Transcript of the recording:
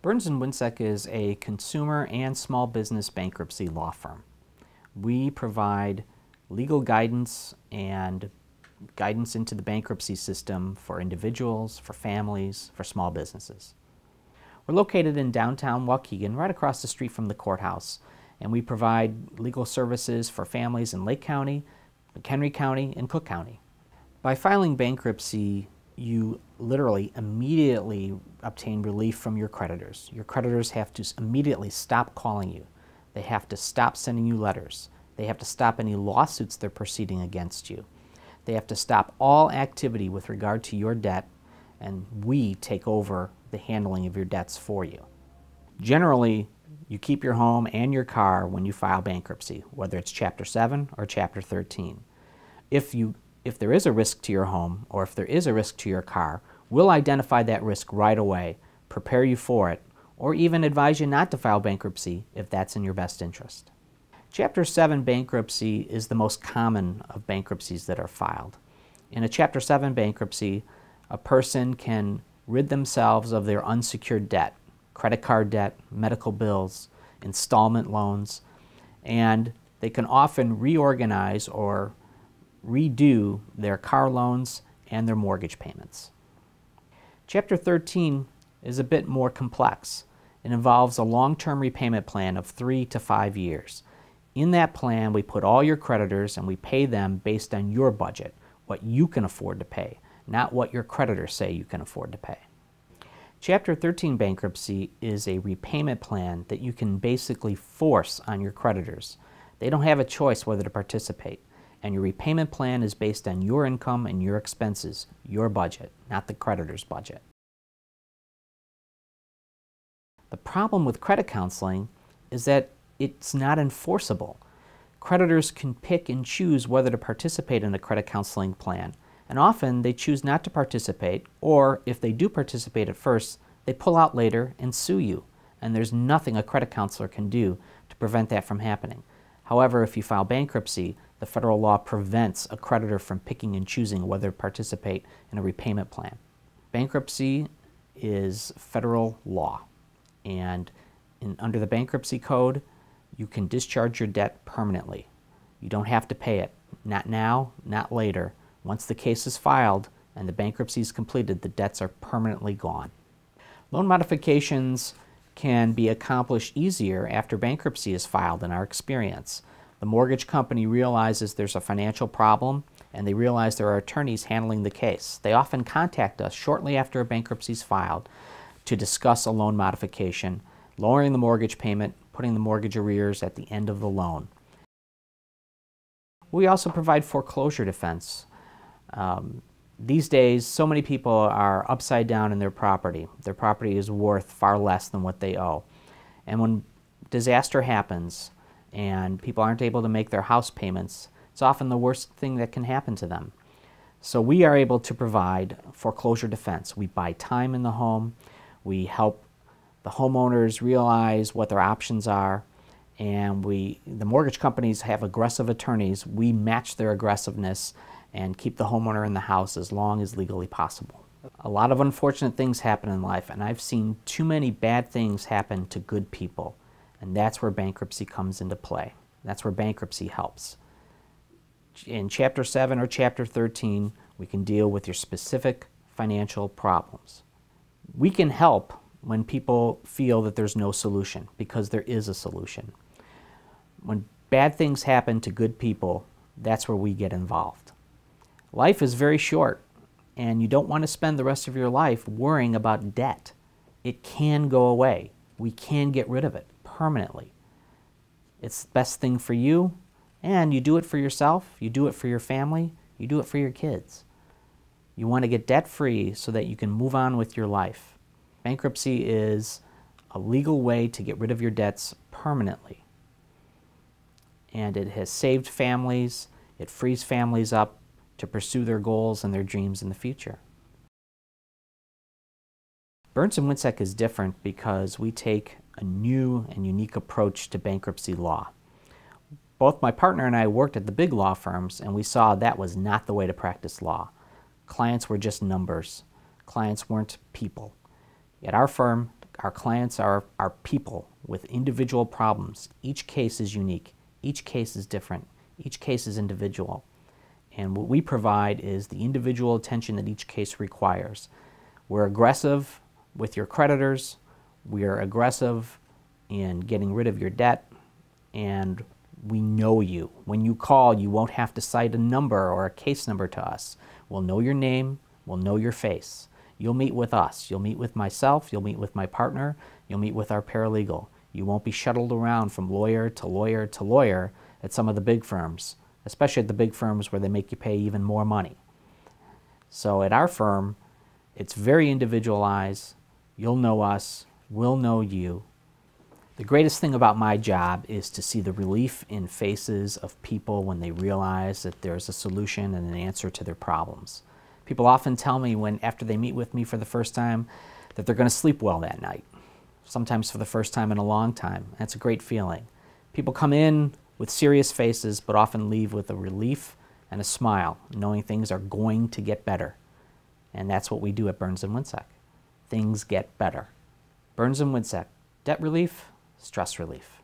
Burns & Wincek is a consumer and small business bankruptcy law firm. We provide legal guidance and guidance into the bankruptcy system for individuals, for families, for small businesses. We're located in downtown Waukegan, right across the street from the courthouse, and we provide legal services for families in Lake County, McHenry County, and Cook County. By filing bankruptcy, you literally immediately obtain relief from your creditors. Your creditors have to immediately stop calling you. They have to stop sending you letters. They have to stop any lawsuits they're proceeding against you. They have to stop all activity with regard to your debt, and we take over the handling of your debts for you. Generally, you keep your home and your car when you file bankruptcy, whether it's Chapter 7 or Chapter 13. If there is a risk to your home or if there is a risk to your car, we'll identify that risk right away, prepare you for it, or even advise you not to file bankruptcy if that's in your best interest. Chapter 7 bankruptcy is the most common of bankruptcies that are filed. In a Chapter 7 bankruptcy, a person can rid themselves of their unsecured debt, credit card debt, medical bills, installment loans, and they can often reorganize or redo their car loans and their mortgage payments. Chapter 13 is a bit more complex. It involves a long-term repayment plan of 3 to 5 years. In that plan, we put all your creditors and we pay them based on your budget, what you can afford to pay, not what your creditors say you can afford to pay. Chapter 13 bankruptcy is a repayment plan that you can basically force on your creditors. They don't have a choice whether to participate, and your repayment plan is based on your income and your expenses, your budget, not the creditor's budget. The problem with credit counseling is that it's not enforceable. Creditors can pick and choose whether to participate in a credit counseling plan, and often they choose not to participate, or if they do participate at first, they pull out later and sue you, and there's nothing a credit counselor can do to prevent that from happening. However, if you file bankruptcy, the federal law prevents a creditor from picking and choosing whether to participate in a repayment plan. Bankruptcy is federal law, and under the bankruptcy code, you can discharge your debt permanently. You don't have to pay it, not now, not later. Once the case is filed and the bankruptcy is completed, the debts are permanently gone. Loan modifications can be accomplished easier after bankruptcy is filed in our experience. The mortgage company realizes there's a financial problem and they realize there are attorneys handling the case. They often contact us shortly after a bankruptcy is filed to discuss a loan modification, lowering the mortgage payment, putting the mortgage arrears at the end of the loan. We also provide foreclosure defense. These days, so many people are upside down in their property. Their property is worth far less than what they owe. And when disaster happens and people aren't able to make their house payments, it's often the worst thing that can happen to them. So we are able to provide foreclosure defense. We buy time in the home. We help the homeowners realize what their options are, and the mortgage companies have aggressive attorneys. We match their aggressiveness and keep the homeowner in the house as long as legally possible. A lot of unfortunate things happen in life, and I've seen too many bad things happen to good people, and that's where bankruptcy comes into play. That's where bankruptcy helps. In Chapter 7 or Chapter 13, we can deal with your specific financial problems. We can help when people feel that there's no solution, because there is a solution. When bad things happen to good people, that's where we get involved. Life is very short, and you don't want to spend the rest of your life worrying about debt. It can go away. We can get rid of it permanently. It's the best thing for you, and you do it for yourself, you do it for your family, you do it for your kids. You want to get debt-free so that you can move on with your life. Bankruptcy is a legal way to get rid of your debts permanently. And it has saved families, it frees families up to pursue their goals and their dreams in the future. Burns & Wincek is different because we take a new and unique approach to bankruptcy law. Both my partner and I worked at the big law firms, and we saw that was not the way to practice law. Clients were just numbers. Clients weren't people. At our firm, Our clients are people with individual problems. Each case is unique. Each case is different. Each case is individual. And what we provide is the individual attention that each case requires. We're aggressive with your creditors. We are aggressive in getting rid of your debt. And we know you. When you call, you won't have to cite a number or a case number to us. We'll know your name. We'll know your face. You'll meet with us. You'll meet with myself. You'll meet with my partner. You'll meet with our paralegal. You won't be shuttled around from lawyer to lawyer to lawyer at some of the big firms, especially at the big firms where they make you pay even more money. So at our firm, it's very individualized. You'll know us. We'll know you. The greatest thing about my job is to see the relief in faces of people when they realize that there's a solution and an answer to their problems. People often tell me after they meet with me for the first time that they're going to sleep well that night, sometimes for the first time in a long time. That's a great feeling. People come in with serious faces but often leave with a relief and a smile, knowing things are going to get better. And that's what we do at Burns & Wincek. Things get better. Burns & Wincek, debt relief, stress relief.